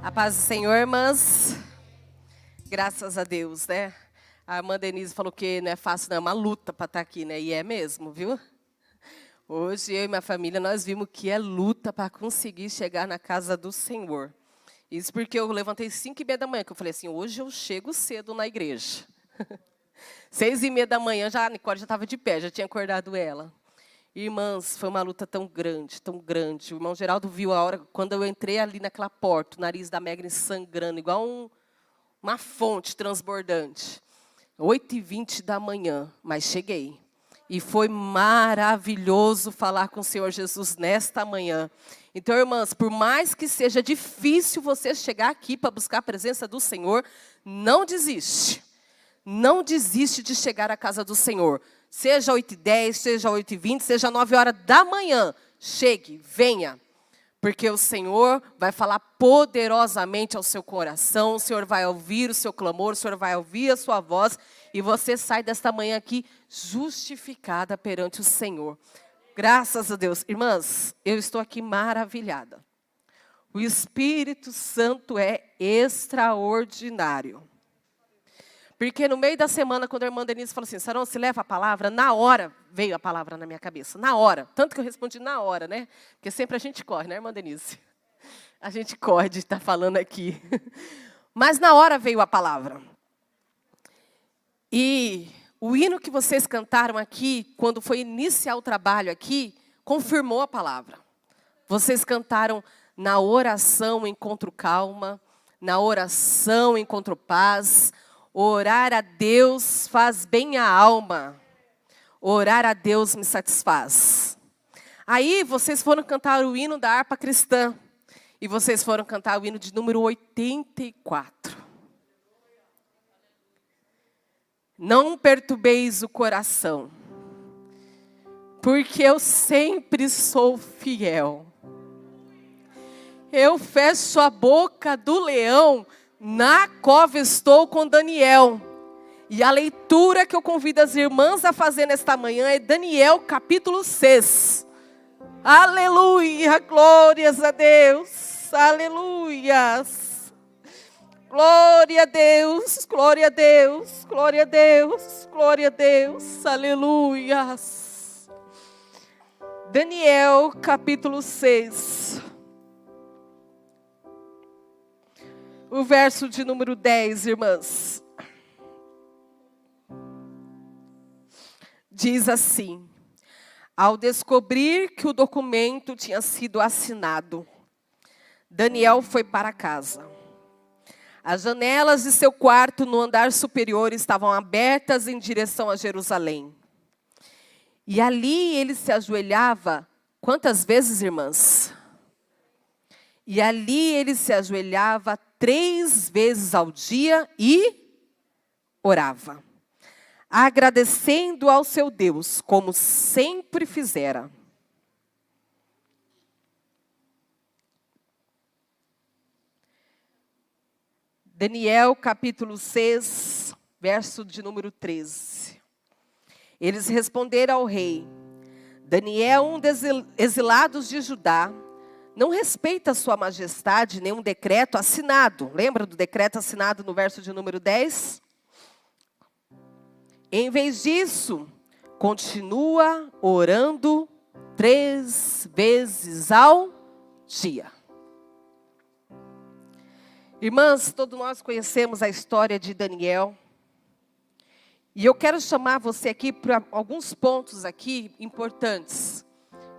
A paz do Senhor, irmãs. Graças a Deus, né? A irmã Denise falou que não é fácil, não, é uma luta para estar aqui, né? E é mesmo, viu? Hoje eu e minha família, nós vimos que é luta para conseguir chegar na casa do Senhor. Isso porque eu levantei 5h30 da manhã, que eu falei assim, hoje eu chego cedo na igreja. 6h30 da manhã, a Nicole já estava de pé, já tinha acordado ela. Irmãs, foi uma luta tão grande, tão grande. O irmão Geraldo viu a hora, quando eu entrei ali naquela porta, o nariz da Megane sangrando, igual uma fonte transbordante. 8h20 da manhã, mas cheguei. E foi maravilhoso falar com o Senhor Jesus nesta manhã. Então, irmãs, por mais que seja difícil você chegar aqui para buscar a presença do Senhor, não desiste. Não desiste de chegar à casa do Senhor. Seja 8h10, seja 8h20, seja 9h da manhã. Chegue, venha. Porque o Senhor vai falar poderosamente ao seu coração. O Senhor vai ouvir o seu clamor, o Senhor vai ouvir a sua voz. E você sai desta manhã aqui justificada perante o Senhor. Graças a Deus. Irmãs, eu estou aqui maravilhada. O Espírito Santo é extraordinário. Porque no meio da semana, quando a irmã Denise falou assim, Saron, se leva a palavra, na hora veio a palavra na minha cabeça, na hora. Tanto que eu respondi na hora, né? Porque sempre a gente corre, né, irmã Denise? A gente corre de estar falando aqui. Mas na hora veio a palavra. E o hino que vocês cantaram aqui, quando foi iniciar o trabalho aqui, confirmou a palavra. Vocês cantaram na oração encontro calma, na oração encontro paz. Orar a Deus faz bem a alma. Orar a Deus me satisfaz. Aí vocês foram cantar o hino da harpa cristã. E vocês foram cantar o hino de número 84. Não perturbeis o coração, porque eu sempre sou fiel. Eu fecho a boca do leão, na cova estou com Daniel. E a leitura que eu convido as irmãs a fazer nesta manhã é Daniel capítulo 6. Aleluia, glórias a Deus, aleluias. Glória a Deus, glória a Deus, glória a Deus, glória a Deus, aleluias. Daniel capítulo 6. O verso de número 10, irmãs. Diz assim: ao descobrir que o documento tinha sido assinado, Daniel foi para casa. As janelas de seu quarto no andar superior estavam abertas em direção a Jerusalém. E ali ele se ajoelhava, quantas vezes, irmãs? E ali ele se ajoelhava 3 vezes ao dia e orava, agradecendo ao seu Deus, como sempre fizera. Daniel capítulo 6, verso de número 13. Eles responderam ao rei: Daniel, um dos exilados de Judá, não respeita a sua majestade nenhum decreto assinado. Lembra do decreto assinado no verso de número 10? Em vez disso, continua orando 3 vezes ao dia. Irmãs, todos nós conhecemos a história de Daniel. E eu quero chamar você aqui para alguns pontos aqui importantes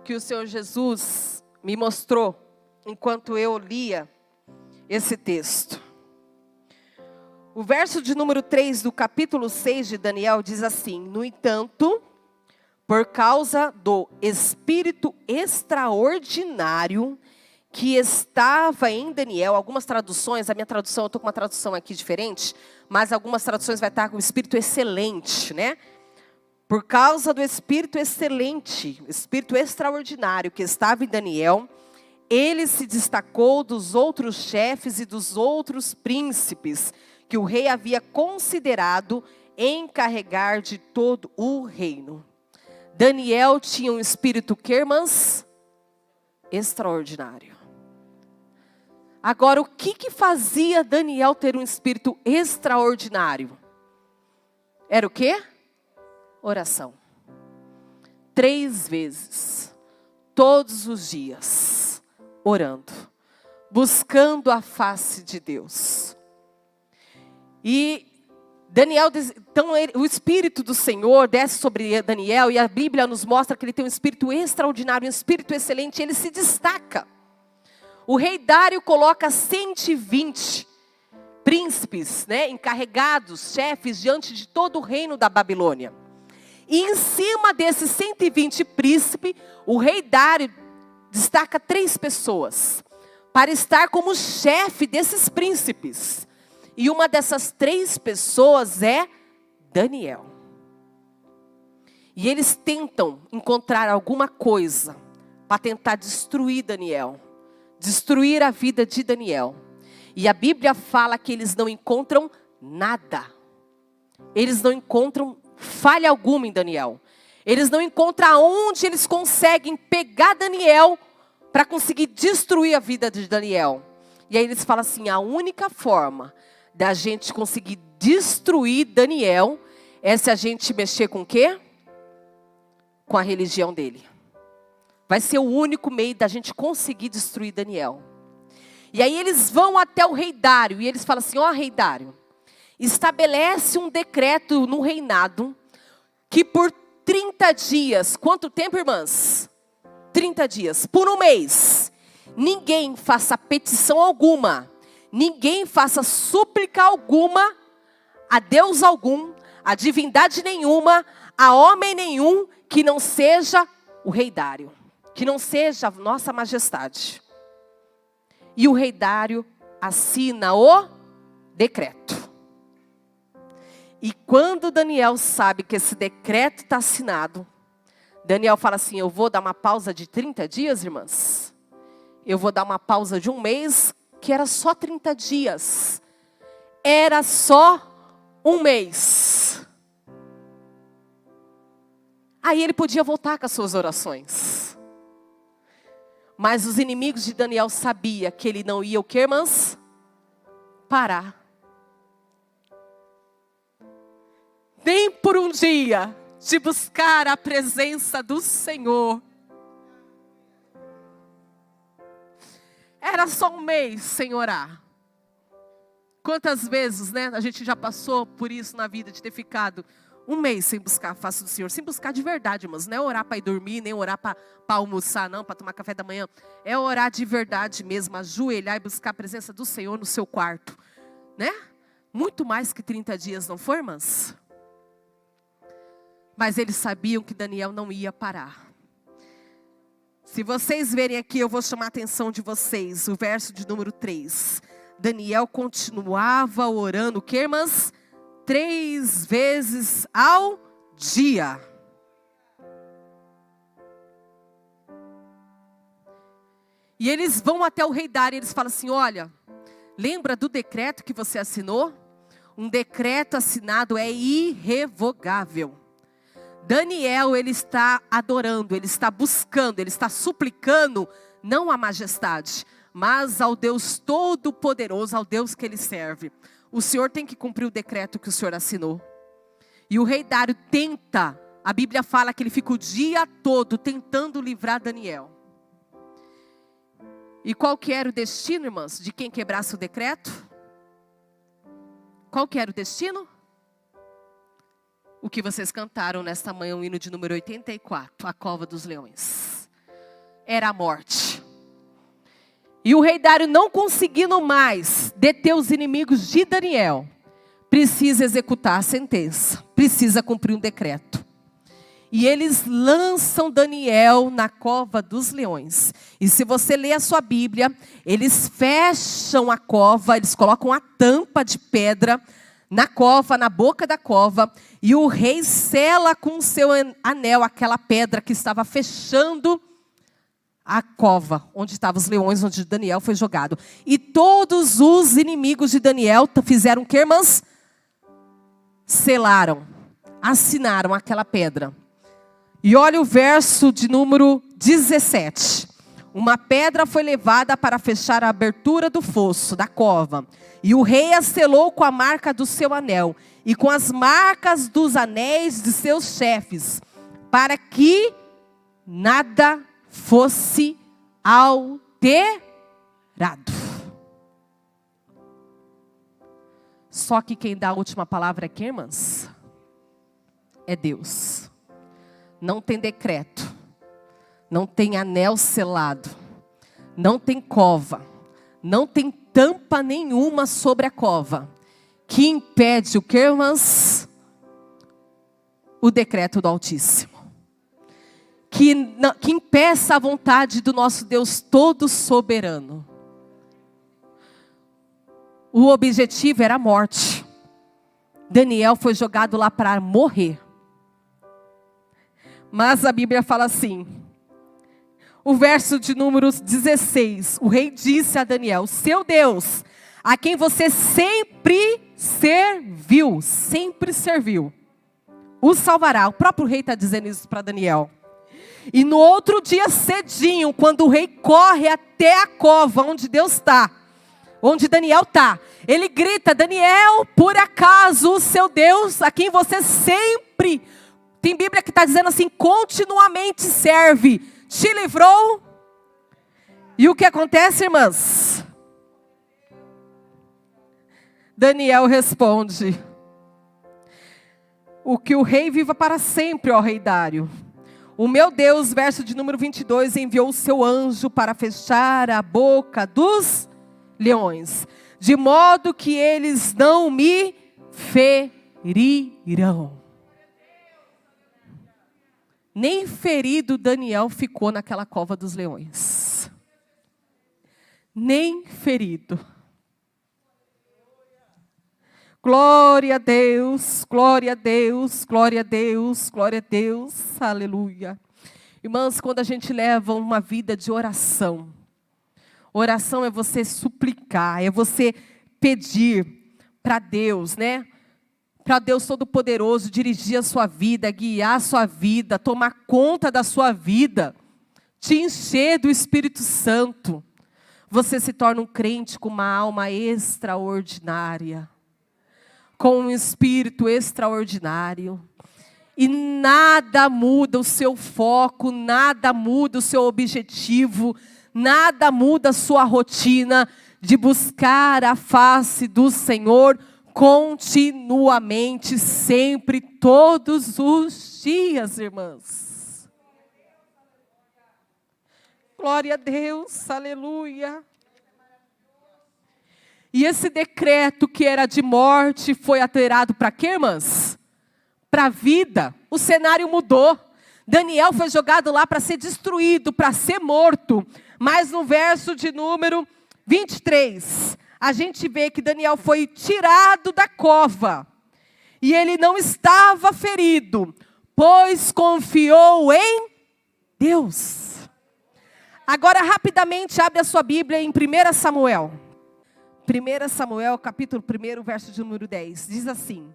que o Senhor Jesus me mostrou enquanto eu lia esse texto. O verso de número 3 do capítulo 6 de Daniel diz assim: no entanto, por causa do espírito extraordinário que estava em Daniel, algumas traduções, a minha tradução, eu estou com uma tradução aqui diferente, mas algumas traduções vai estar com o espírito excelente, né? Por causa do espírito excelente, espírito extraordinário que estava em Daniel, ele se destacou dos outros chefes e dos outros príncipes que o rei havia considerado encarregar de todo o reino. Daniel tinha um espírito, que, irmãs? Extraordinário. Agora, o que fazia Daniel ter um espírito extraordinário? Era o quê? Oração. 3 vezes, todos os dias, orando, buscando a face de Deus. E Daniel, então o Espírito do Senhor desce sobre Daniel, e a Bíblia nos mostra que ele tem um espírito extraordinário, um espírito excelente, e ele se destaca. O rei Dário coloca 120 príncipes, encarregados, chefes, diante de todo o reino da Babilônia. E em cima desses 120 príncipes, o rei Dário destaca 3 pessoas, para estar como chefe desses príncipes. E uma dessas 3 pessoas é Daniel. E eles tentam encontrar alguma coisa para tentar destruir Daniel. Destruir a vida de Daniel. E a Bíblia fala que eles não encontram nada. Eles não encontram falha alguma em Daniel. Eles não encontram aonde eles conseguem pegar Daniel para conseguir destruir a vida de Daniel. E aí eles falam assim, a única forma da gente conseguir destruir Daniel é se a gente mexer com o quê? Com a religião dele. Vai ser o único meio da gente conseguir destruir Daniel. E aí eles vão até o rei Dário e eles falam assim, rei Dário, estabelece um decreto no reinado que por 30 dias, quanto tempo, irmãs? 30 dias, por um mês, ninguém faça petição alguma, ninguém faça súplica alguma a Deus algum, a divindade nenhuma, a homem nenhum, que não seja o rei Dário, que não seja a nossa majestade. E o rei Dário assina o decreto. E quando Daniel sabe que esse decreto está assinado, Daniel fala assim, eu vou dar uma pausa de 30 dias, irmãs. Eu vou dar uma pausa de um mês, que era só 30 dias. Era só um mês. Aí ele podia voltar com as suas orações. Mas os inimigos de Daniel sabiam que ele não ia o quê, irmãs? Parar. Nem por um dia de buscar a presença do Senhor. Era só um mês sem orar. Quantas vezes, a gente já passou por isso na vida, de ter ficado um mês sem buscar a face do Senhor. Sem buscar de verdade, irmãos. Não é orar para ir dormir, nem orar para almoçar, não, para tomar café da manhã. É orar de verdade mesmo, ajoelhar e buscar a presença do Senhor no seu quarto. Muito mais que 30 dias, não foi, irmãs? Mas eles sabiam que Daniel não ia parar. Se vocês verem aqui, eu vou chamar a atenção de vocês. O verso de número 3. Daniel continuava orando, o que, irmãs? 3 vezes ao dia. E eles vão até o rei Dário e eles falam assim, olha, lembra do decreto que você assinou? Um decreto assinado é irrevogável. Daniel, ele está adorando, ele está buscando, ele está suplicando, não a majestade, mas ao Deus Todo-Poderoso, ao Deus que ele serve. O Senhor tem que cumprir o decreto que o Senhor assinou. E o rei Dário tenta, a Bíblia fala que ele fica o dia todo tentando livrar Daniel. E qual que era o destino, irmãs, de quem quebrasse o decreto? Qual que era o destino? O que vocês cantaram nesta manhã, o hino de número 84, a cova dos leões. Era a morte. E o rei Dário, não conseguindo mais deter os inimigos de Daniel, precisa executar a sentença, precisa cumprir um decreto. E eles lançam Daniel na cova dos leões. E se você ler a sua Bíblia, eles fecham a cova, eles colocam a tampa de pedra na cova, na boca da cova, e o rei sela com o seu anel aquela pedra que estava fechando a cova, onde estavam os leões, onde Daniel foi jogado. E todos os inimigos de Daniel fizeram o que, irmãs? Selaram, assinaram aquela pedra. E olha o verso de número 17. uma pedra foi levada para fechar a abertura do fosso, da cova. E o rei a selou com a marca do seu anel e com as marcas dos anéis de seus chefes, para que nada fosse alterado. Só que quem dá a última palavra aqui, irmãs, é Deus. Não tem decreto, não tem anel selado, não tem cova, não tem tampa nenhuma sobre a cova, que impede o que, irmãs? O decreto do Altíssimo. Que impeça a vontade do nosso Deus todo soberano. O objetivo era a morte. Daniel foi jogado lá para morrer. Mas a Bíblia fala assim, o verso de números 16, o rei disse a Daniel, seu Deus, a quem você sempre serviu, o salvará. O próprio rei está dizendo isso para Daniel. E no outro dia cedinho, quando o rei corre até a cova onde Deus está, onde Daniel está, ele grita, Daniel, por acaso o seu Deus, a quem você sempre, tem Bíblia que está dizendo assim, continuamente serve, te livrou? E o que acontece, irmãs? Daniel responde, o que o rei viva para sempre, ó rei Dário. O meu Deus, verso de número 22, enviou o seu anjo para fechar a boca dos leões, de modo que eles não me ferirão. Nem ferido Daniel ficou naquela cova dos leões. Nem ferido. Glória a Deus, glória a Deus, glória a Deus, glória a Deus, aleluia. Irmãs, quando a gente leva uma vida de oração, oração é você suplicar, é você pedir para Deus, né? Para Deus Todo-Poderoso dirigir a sua vida, guiar a sua vida, tomar conta da sua vida, te encher do Espírito Santo. Você se torna um crente com uma alma extraordinária, com um espírito extraordinário. E nada muda o seu foco, nada muda o seu objetivo, nada muda a sua rotina de buscar a face do Senhor continuamente, sempre, todos os dias, irmãs. Glória a Deus, aleluia. E esse decreto que era de morte foi alterado para quê, irmãs? Para a vida. O cenário mudou. Daniel foi jogado lá para ser destruído, para ser morto. Mas no verso de número 23, a gente vê que Daniel foi tirado da cova. E ele não estava ferido, pois confiou em Deus. Agora, rapidamente, abre a sua Bíblia em 1 Samuel. 1 Samuel, capítulo 1, verso de número 10. Diz assim,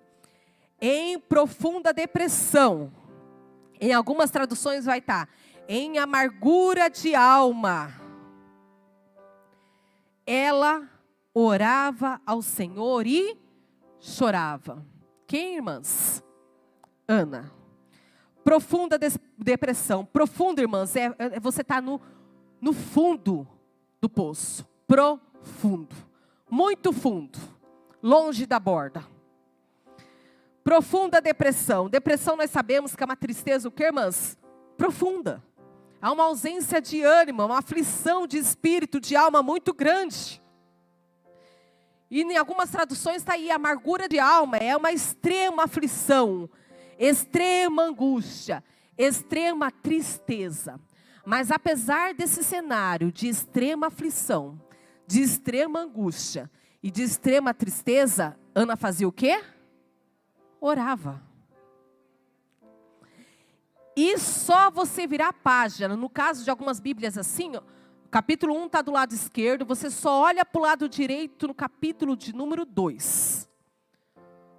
em profunda depressão, em algumas traduções vai estar, em amargura de alma, ela orava ao Senhor e chorava. Quem, irmãs? Ana. Profunda depressão. Profunda, irmãs, é você estar no fundo do poço. Profundo. Muito fundo. Longe da borda. Profunda depressão. Depressão nós sabemos que é uma tristeza, o que, irmãs? Profunda. Há uma ausência de ânimo, uma aflição de espírito, de alma muito grande. E em algumas traduções está aí, amargura de alma, é uma extrema aflição, extrema angústia, extrema tristeza. Mas apesar desse cenário de extrema aflição, de extrema angústia e de extrema tristeza, Ana fazia o quê? Orava. E só você virar a página, no caso de algumas bíblias assim, ó, capítulo 1 está do lado esquerdo, você só olha para o lado direito no capítulo de número 2.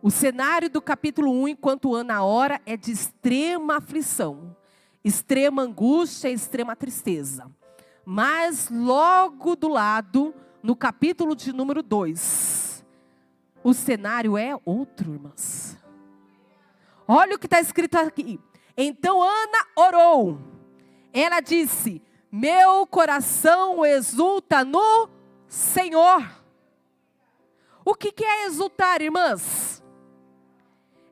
O cenário do capítulo 1, enquanto Ana ora, é de extrema aflição, extrema angústia e extrema tristeza. Mas logo do lado, no capítulo de número 2, o cenário é outro, irmãs. Olha o que está escrito aqui. Então Ana orou. Ela disse: meu coração exulta no Senhor. O que é exultar, irmãs?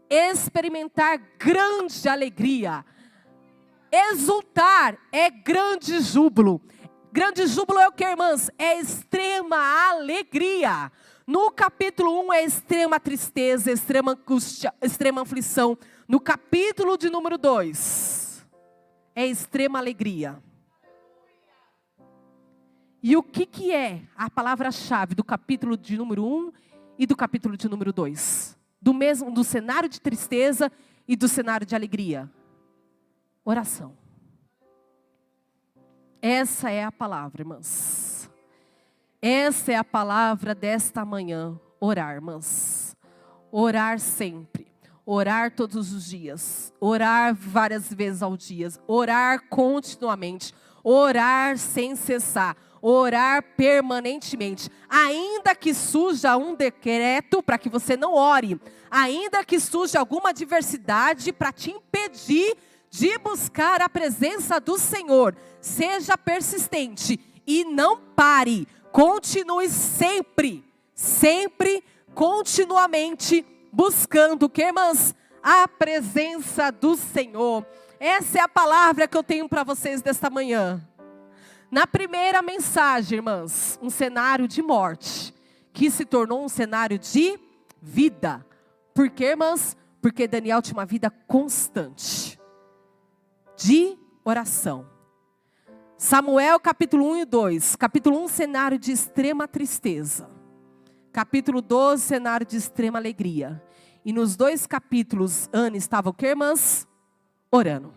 Experimentar grande alegria. Exultar é grande júbilo. Grande júbilo é o que, irmãs? É extrema alegria. No capítulo 1 é extrema tristeza, extrema angústia, extrema aflição. No capítulo de número 2 é extrema alegria. E o que é a palavra-chave do capítulo de número 1 e do capítulo de número 2? Do cenário de tristeza e do cenário de alegria? Oração. Essa é a palavra, irmãs. Essa é a palavra desta manhã. Orar, irmãs. Orar sempre. Orar todos os dias. Orar várias vezes ao dia. Orar continuamente. Orar sem cessar. Orar permanentemente. Ainda que surja um decreto para que você não ore. Ainda que surja alguma adversidade para te impedir de buscar a presença do Senhor. Seja persistente e não pare. Continue sempre, continuamente buscando, que, irmãs? A presença do Senhor. Essa é a palavra que eu tenho para vocês desta manhã. Na primeira mensagem, irmãs, um cenário de morte, que se tornou um cenário de vida. Por quê, irmãs? Porque Daniel tinha uma vida constante de oração. Samuel capítulo 1 e 2. Capítulo 1, cenário de extrema tristeza. Capítulo 12, cenário de extrema alegria. E nos 2 capítulos, Ana estava o quê, irmãs? Orando.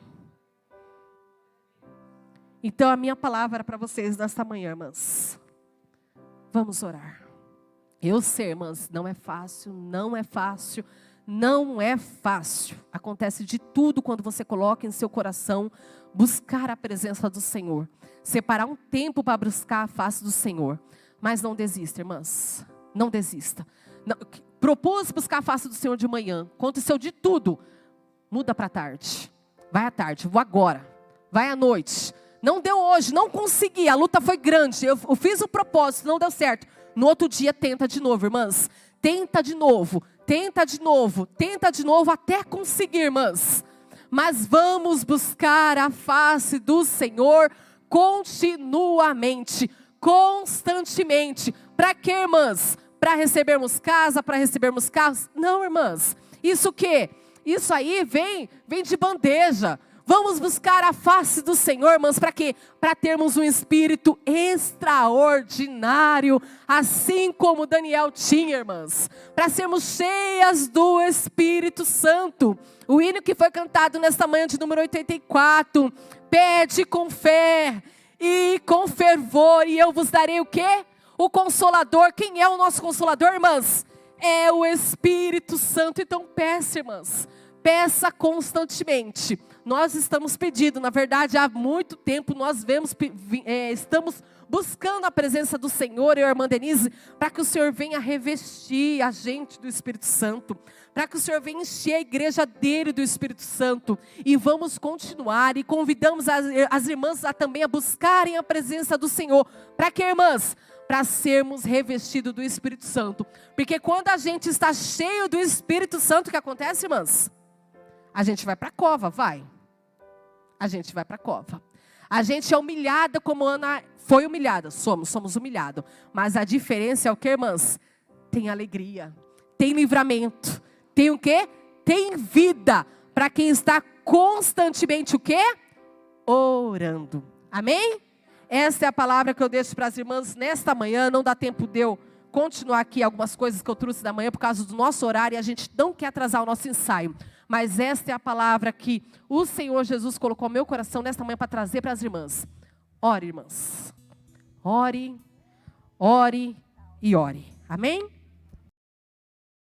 Então a minha palavra para vocês nesta manhã, irmãs. Vamos orar. Eu sei, irmãs, não é fácil, não é fácil. Não é fácil. Acontece de tudo quando você coloca em seu coração buscar a presença do Senhor. Separar um tempo para buscar a face do Senhor. Mas não desista, irmãs. Não desista. Não, propôs buscar a face do Senhor de manhã. Aconteceu de tudo. Muda para tarde. Vai à tarde, vou agora. Vai à noite. Não deu hoje, não consegui. A luta foi grande. Eu fiz o propósito, não deu certo. No outro dia tenta de novo, irmãs. Tenta de novo. Tenta de novo até conseguir, irmãs. Mas vamos buscar a face do Senhor continuamente, constantemente. Para quê, irmãs? Para recebermos casa, para recebermos carros? Não, irmãs. Isso o quê? Isso aí vem de bandeja. Vamos buscar a face do Senhor, irmãs, para quê? Para termos um espírito extraordinário, assim como Daniel tinha, irmãs. Para sermos cheias do Espírito Santo. O hino que foi cantado nesta manhã de número 84. Pede com fé e com fervor, e eu vos darei o quê? O Consolador. Quem é o nosso Consolador, irmãs? É o Espírito Santo. Então peça, irmãs. Peça constantemente. Nós estamos pedindo, na verdade, há muito tempo nós estamos buscando a presença do Senhor, eu e a irmã Denise, para que o Senhor venha revestir a gente do Espírito Santo, para que o Senhor venha encher a igreja dele do Espírito Santo. E vamos continuar e convidamos as irmãs também a buscarem a presença do Senhor. Para quê, irmãs? Para sermos revestidos do Espírito Santo. Porque quando a gente está cheio do Espírito Santo, o que acontece, irmãs? A gente vai para a cova, vai. A gente vai para a cova. A gente é humilhada como Ana foi humilhada. Somos humilhados. Mas a diferença é o que, irmãs? Tem alegria, tem livramento. Tem o quê? Tem vida. Para quem está constantemente o quê? Orando. Amém? Essa é a palavra que eu deixo para as irmãs nesta manhã. Não dá tempo de eu continuar aqui algumas coisas que eu trouxe da manhã por causa do nosso horário. E a gente não quer atrasar o nosso ensaio. Mas esta é a palavra que o Senhor Jesus colocou no meu coração nesta manhã para trazer para as irmãs. Ore, irmãs. Ore, ore e ore. Amém?